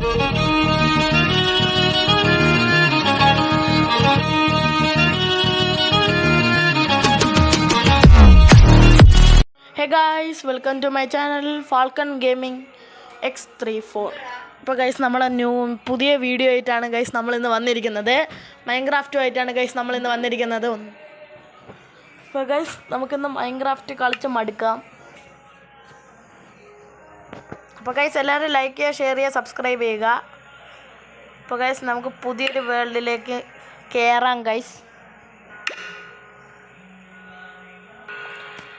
Hey guys, welcome to my channel Falcon Gaming X34. ഇപ്പോൾ guys നമ്മളെ പുതിയ video ആയിട്ടാണ് ഗൈസ് നമ്മളിന്ന് വന്നിരിക്കുന്നത്. മൈൻക്രാഫ്റ്റുമായിട്ടാണ് ഗൈസ് നമ്മളിന്ന് വന്നിരിക്കുന്നത്. ഇപ്പോൾ ഗൈസ് നമുക്കിന്ന് മൈൻക്രാഫ്റ്റ് കളിച്ച് മടുക്കാം. അപ്പോൾ ഗൈസ് എല്ലാവരും ലൈക്ക് ചെയ്യുക, ഷെയർ ചെയ്യുക, സബ്സ്ക്രൈബ് ചെയ്യുക. ഇപ്പോൾ ഗൈസ് നമുക്ക് പുതിയൊരു വേൾഡിലേക്ക് കയറാം ഗൈസ്.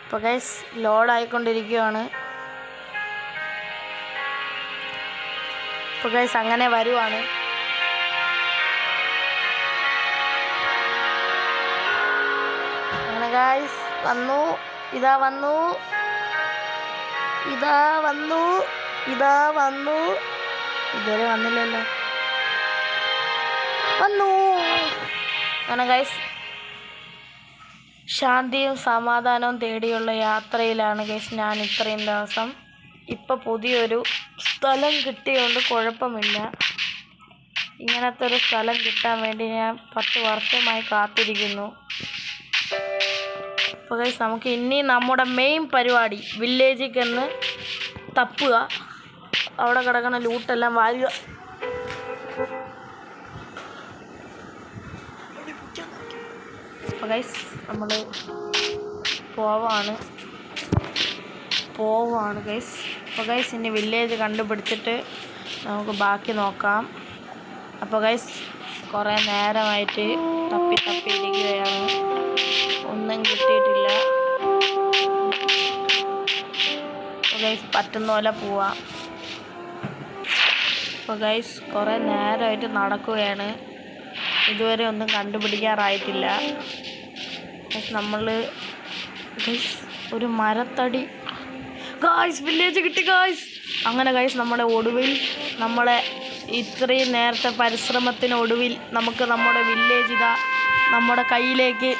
ഇപ്പോൾ ഗൈസ് ലോഡായിക്കൊണ്ടിരിക്കുകയാണ്. ഇപ്പോൾ ഗൈസ് അങ്ങനെ വരുവാണ്. അങ്ങനെ ഗൈസ് വന്നു, ഇതാ വന്നു, ഇതാ വന്നു, ഇതാ വന്നു. ഇതുവരെ വന്നില്ലല്ലോ. വന്നു. അങ്ങനെ ഗൈസ് ശാന്തിയും സമാധാനവും തേടിയുള്ള യാത്രയിലാണ് ഗൈസ് ഞാൻ ഇത്രയും ദിവസം. ഇപ്പോൾ പുതിയൊരു സ്ഥലം കിട്ടിയതുകൊണ്ട് കുഴപ്പമില്ല. ഇങ്ങനത്തെ ഒരു സ്ഥലം കിട്ടാൻ വേണ്ടി ഞാൻ 10 വർഷമായി കാത്തിരിക്കുന്നു. അപ്പോൾ ഗൈസ് നമുക്ക് ഇനി നമ്മുടെ മെയിൻ പരിപാടി വില്ലേജിൽ ചെന്ന് തപ്പുക, അവിടെ കിടക്കുന്ന ലൂട്ടെല്ലാം വാരുക. അപ്പോൾ ഗൈസ് നമ്മൾ പോവാണ് ഗൈസ്. അപ്പോൾ ഗൈസ് ഇനി വില്ലേജ് കണ്ടുപിടിച്ചിട്ട് നമുക്ക് ബാക്കി നോക്കാം. അപ്പോൾ ഗൈസ് കുറേ നേരമായിട്ട് തപ്പിയിരിക്കുകയാണ്, ഒന്നും കിട്ടിയിട്ടില്ല. അപ്പോൾ ഗൈസ് പറ്റുന്ന പോലെ പോവാം. അപ്പോൾ ഗൈസ് കുറേ നേരമായിട്ട് നടക്കുകയാണ്, ഇതുവരെ ഒന്നും കണ്ടുപിടിക്കാറായിട്ടില്ല. നമ്മൾ ഒരു മരത്തടി ഗായ്സ് വില്ലേജ് കിട്ടി ഗായ്സ്. അങ്ങനെ ഗായ്സ് നമ്മുടെ ഒടുവിൽ, നമ്മളെ ഇത്രയും നേരത്തെ പരിശ്രമത്തിനൊടുവിൽ നമുക്ക് നമ്മുടെ വില്ലേജ് ഇതാ നമ്മുടെ കയ്യിലേക്ക്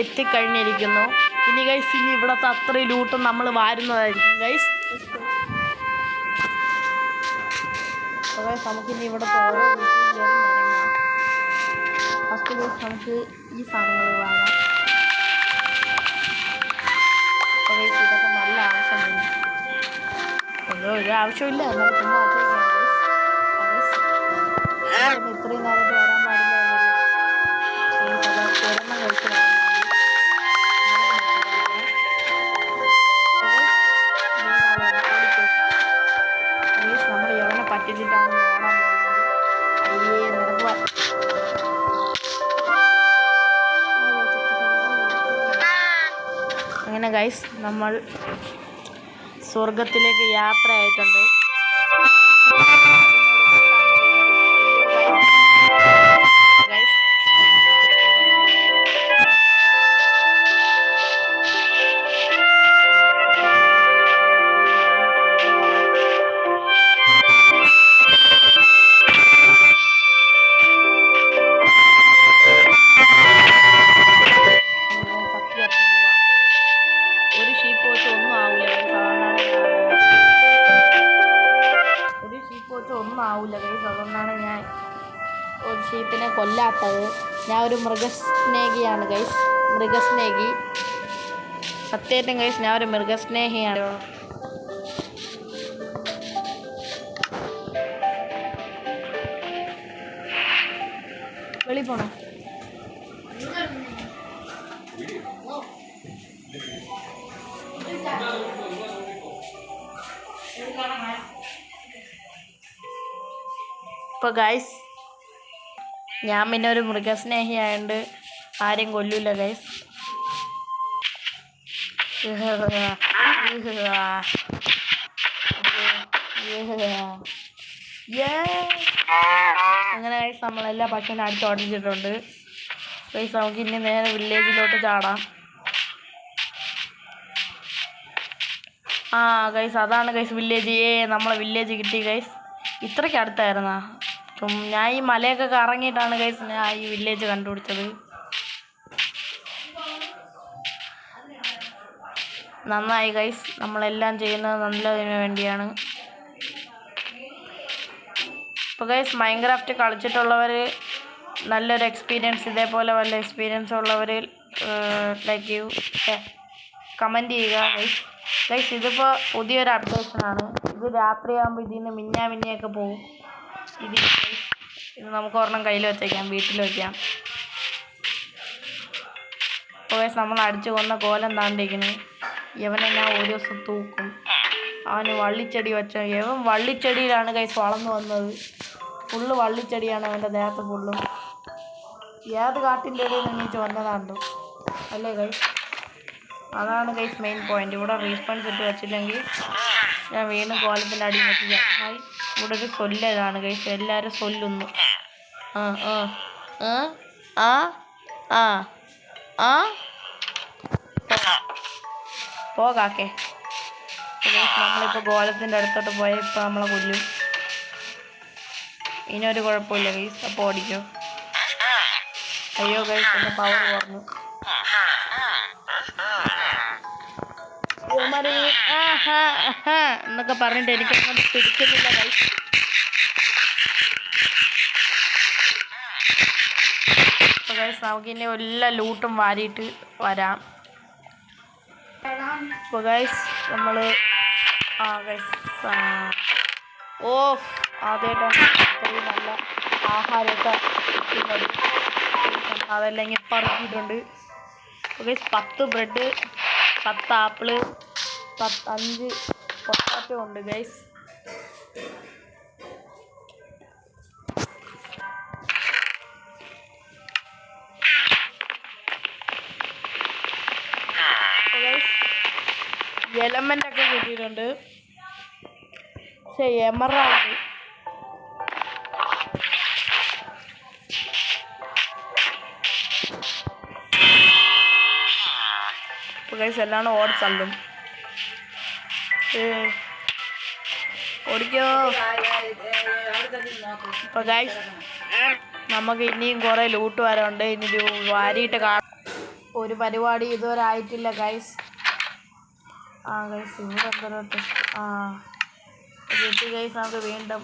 എത്തിക്കഴിഞ്ഞിരിക്കുന്നു. ഇനി ഗൈസ് ഇനി ഇവിടുത്തെ അത്രയും ലൂട്ടും നമ്മൾ വാരുന്നതായിരിക്കും ഗൈസ്. നമുക്കിനി ഇവിടുത്തെ ഓരോ വീട്ടിൽ കയറി ഇറങ്ങാം. ഫസ്റ്റ് ഗൈസ് നമുക്ക് ഈ സാധനങ്ങൾ വാങ്ങാം. അപ്പോൾ ഗൈസ് ഇതൊക്കെ നല്ല ആവശ്യമുണ്ട്. ഒരു ആവശ്യമില്ല, എന്നാൽ ചുമ്മാ ഇത്രയും നേരത്തെ വരാൻ പാടില്ല. ഒരെണ്ണം കഴിച്ച് നമ്മൾ എവനെ പറ്റിച്ചിട്ടാണ് ഓടാൻ പോകുന്നത്. അയ്യേ നിരക്കുക. അങ്ങനെ ഗൈസ് നമ്മൾ സ്വർഗത്തിലേക്ക് യാത്രയായിട്ടുണ്ട്. ആവില്ല ഗൈസ്, അതുകൊണ്ടാണ് ഞാൻ ഒരു ഷീപ്പിനെ കൊല്ലാത്തത്. ഞാൻ ഒരു മൃഗസ്നേഹിയാണ് ഗൈസ്, മൃഗസ്നേഹി. സത്യമായിട്ടും ഗൈസ് ഞാൻ ഒരു മൃഗസ്നേഹിയാണ്. വെളി പോണോ? ഇപ്പോൾ ഗൈസ് ഞാൻ പിന്നെ ഒരു മൃഗസ്നേഹിയായതുകൊണ്ട് ആരെയും കൊല്ലൂല ഗൈസ്. അങ്ങനെ ഗൈസ് നമ്മളെല്ലാ പശുവിനെ അടിച്ചോടിച്ചിട്ടുണ്ട് ഗൈസ്. നമുക്ക് ഇനി നേരെ വില്ലേജിലോട്ട് ചാടാം. ഗൈസ് അതാണ് ഗൈസ് വില്ലേജ്. നമ്മളെ വില്ലേജ് കിട്ടി ഗൈസ്. ഇത്രയ്ക്ക് അടുത്തായിരുന്നാ? ഞാൻ ഈ മലയൊക്കെ കറങ്ങിയിട്ടാണ് ഗൈസ് ഞാൻ ഈ വില്ലേജ് കണ്ടുപിടിച്ചത്. നന്നായി ഗൈസ്, നമ്മളെല്ലാം ചെയ്യുന്നത് നല്ലതിന് വേണ്ടിയാണ്. ഇപ്പോൾ ഗൈസ് മൈൻക്രാഫ്റ്റ് കളിച്ചിട്ടുള്ളവർ നല്ലൊരു എക്സ്പീരിയൻസ് ഇതേപോലെ വല്ല എക്സ്പീരിയൻസ് ഉള്ളവർ ലൈക്ക് യു കമൻറ്റ് ചെയ്യുക ഗൈസ്. ഗൈസ് ഇതിപ്പോൾ പുതിയൊരു അപ്ഡേഷനാണ്. ഇത് രാത്രിയാകുമ്പോൾ ഇതിൽ നിന്ന് മിന്നിയൊക്കെ പോകും. ഇത് നമുക്ക് ഒരെണ്ണം കയ്യിൽ വെച്ചേക്കാം, വീട്ടിൽ വയ്ക്കാം. അപ്പോൾ ഗൈസ് നമ്മൾ അടിച്ചു കൊന്ന കോലം താണ്ടിരിക്കുന്നു. ഇവനെ ഞാൻ ഒരു ദിവസം തൂക്കും. അവന് വള്ളിച്ചെടി വെച്ച ഇവൻ വള്ളിച്ചെടിയിലാണ് ഗൈസ് വളർന്നു വന്നത്. ഫുള്ള് വള്ളിച്ചെടിയാണ് അവൻ്റെ ദേഹത്ത് ഫുള്ളും. ഏത് കാട്ടിൻ്റെ ഇടയിൽ നിന്ന് വന്നതാണ്ടോ അല്ലേ ഗൈസ്? അതാണ് ഗൈസ് മെയിൻ പോയിന്റ്. ഇവിടെ റീസ്പോൺസ് ഇട്ട് വെച്ചില്ലെങ്കിൽ ഞാൻ വീണ്ടും കോലത്തിൻ്റെ അടിയിൽ വെച്ചില്ല. ഹായ്, ഇവിടെ ഒരു സൊല്ലാണ് ഗൈസ്. എല്ലാവരും സൊല്ലുന്നു. ആ ആ ആ ആ ആ പോകാക്കെ. നമ്മളിപ്പോൾ ഗോലത്തിൻ്റെ അടുത്തോട്ട് പോയാൽ ഇപ്പോൾ നമ്മളെ കൊല്ലും. ഇനിയൊരു കുഴപ്പമില്ല ഗൈസ്. അപ്പോൾ ഓടിക്കോ. അയ്യോ ഗൈസ്, എൻ്റെ പവർ കുറഞ്ഞു. എന്നൊക്കെ പറഞ്ഞിട്ട് എനിക്കങ്ങനെ പിടിക്കുന്നില്ല ഗൈസ്. അപ്പോൾ ഗൈസ് നമുക്ക് ഇനി എല്ലാ ലൂട്ടും വാരിയിട്ട് വരാം. അപ്പോൾ ഗൈസ് നമ്മൾ ഗൈസ് ആദ്യമായിട്ടാണ് ഇത്രയും നല്ല ആഹാരമൊക്കെ കിട്ടുന്നത്. അതെല്ലാം ഇങ്ങനെ പറക്കിയിട്ടുണ്ട്. അപ്പോൾ ഗൈസ് 10 ബ്രെഡ്, 10 ആപ്പിള്, 5 പൊട്ടാറ്റോ ഉണ്ട് ഗൈസ്. എലമെൻ്റ് ഒക്കെ കിട്ടിയിട്ടുണ്ട്. പക്ഷേ എമറാൾഡ് ഗൈസ് എല്ലാം ഓടിച്ചള്ളും. ഓടിക്കോ. അപ്പോൾ ഗൈസ് നമുക്ക് ഇനിയും കുറേ ലൂട്ട് വരാനുണ്ട്. ഇനി വാരിയിട്ട് ഒരു പരിപാടി ഇതുവരെ ആയിട്ടില്ല ഗൈസ്. ഗൈസ് ഇവിടെ എന്തോട്ട് കിട്ടി ഗൈസ്. നമുക്ക് വീണ്ടും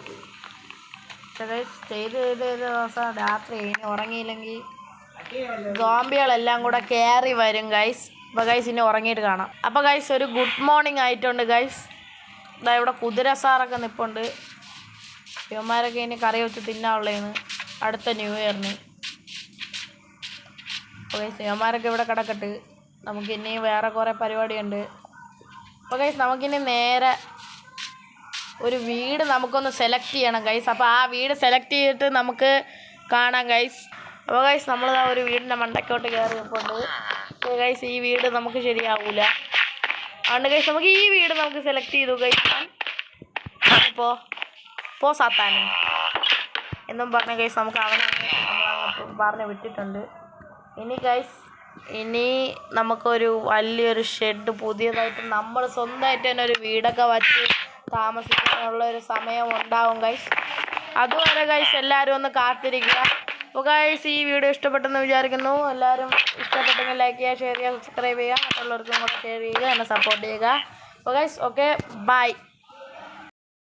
ഗൈസ് ചെയ്ത് ദിവസം രാത്രി ഇനി ഉറങ്ങിയില്ലെങ്കിൽ സോംബികളെല്ലാം കൂടെ കയറി വരും ഗൈസ്. അപ്പോൾ ഗൈസ് ഇനി ഉറങ്ങിയിട്ട് കാണാം. അപ്പോൾ ഗൈസ് ഒരു ഗുഡ് മോർണിംഗ് ആയിട്ടുണ്ട് ഗൈസ്. ഇതാ ഇവിടെ കുതിര സാറൊക്കെ നിൽപ്പുണ്ട്. ഇവന്മാരൊക്കെ ഇനി കറി വെച്ച് തിന്നാനുള്ളതെന്ന് അടുത്ത ന്യൂ ഇയറിന്. അപ്പോൾ ഗൈസ് ഇവന്മാരൊക്കെ ഇവിടെ കിടക്കട്ട്. നമുക്കിനി വേറെ കുറേ പരിപാടിയുണ്ട്. അപ്പോൾ ഗൈസ് നമുക്കിനി നേരെ ഒരു വീട് നമുക്കൊന്ന് സെലക്ട് ചെയ്യണം ഗൈസ്. അപ്പോൾ ആ വീട് സെലക്ട് ചെയ്തിട്ട് നമുക്ക് കാണാം ഗൈസ്. അപ്പോൾ ഗൈസ് നമ്മളിതാ ഒരു വീടിൻ്റെ മണ്ടക്കോട്ട് കയറി നിൽപ്പുണ്ട്. അപ്പോൾ ഗൈസ് ഈ വീട് നമുക്ക് ശരിയാവില്ല. അതുകൊണ്ട് ഗൈസ് നമുക്ക് ഈ വീട് നമുക്ക് സെലക്ട് ചെയ്തു ഗൈസ്. പോ സാത്താന് എന്നും പറഞ്ഞ ഗൈസ് നമുക്ക് അവനെ പറഞ്ഞ് വിട്ടിട്ടുണ്ട്. ഇനി നമുക്കൊരു വലിയൊരു ഷെഡ് പുതിയതായിട്ട് നമ്മൾ സ്വന്തമായിട്ട് തന്നെ ഒരു വീടൊക്കെ വച്ച് താമസിക്കാനുള്ളൊരു സമയം ഉണ്ടാവും ഗൈസ്. അതുവരെ ഗൈസ് എല്ലാവരും ഒന്ന് കാത്തിരിക്കുക. അപ്പോൾ ഗൈസ് ഈ വീഡിയോ ഇഷ്ടപ്പെട്ടെന്ന് വിചാരിക്കുന്നു. എല്ലാവരും ഇഷ്ടപ്പെട്ടെങ്കിൽ ലൈക്ക് ചെയ്യുക, ഷെയർ ചെയ്യുക, സബ്സ്ക്രൈബ് ചെയ്യുക, മറ്റുള്ളവർക്കും കൂടെ ഷെയർ ചെയ്യുക, എന്നെ സപ്പോർട്ട് ചെയ്യുക. അപ്പോൾ ഗൈസ് ഓക്കെ ബൈ.